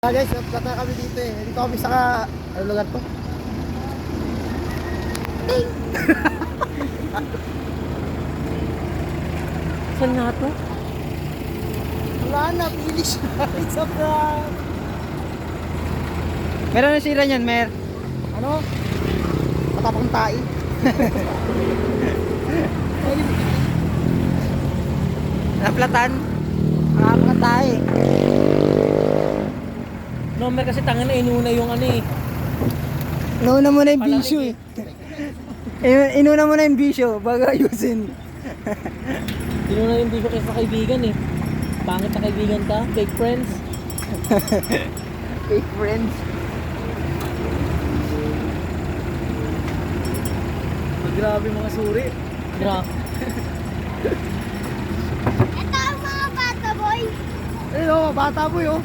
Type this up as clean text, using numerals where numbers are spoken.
Guys, nagplata kami dito eh. Dito kami sa ano lugar to? Ding! Saan nga to? Wala na, pili siya. It's a prank. Meron na sira niyan, Mer. Ano? Matapang tae. Naplatan. Matapang tae. No, Mer, kasi tanga na inuna yung ano eh. Nauna mo na yung Palamig bisyo eh. Inuna mo na yung bisyo bago ayusin. Inuna yung bisyo kaysa kaibigan eh. Pangit na kaibigan ka, fake friends. Fake friends. Grabe mga suri. Grabe. Ito ang mga bata boy. Ayun oh, bata boy oh.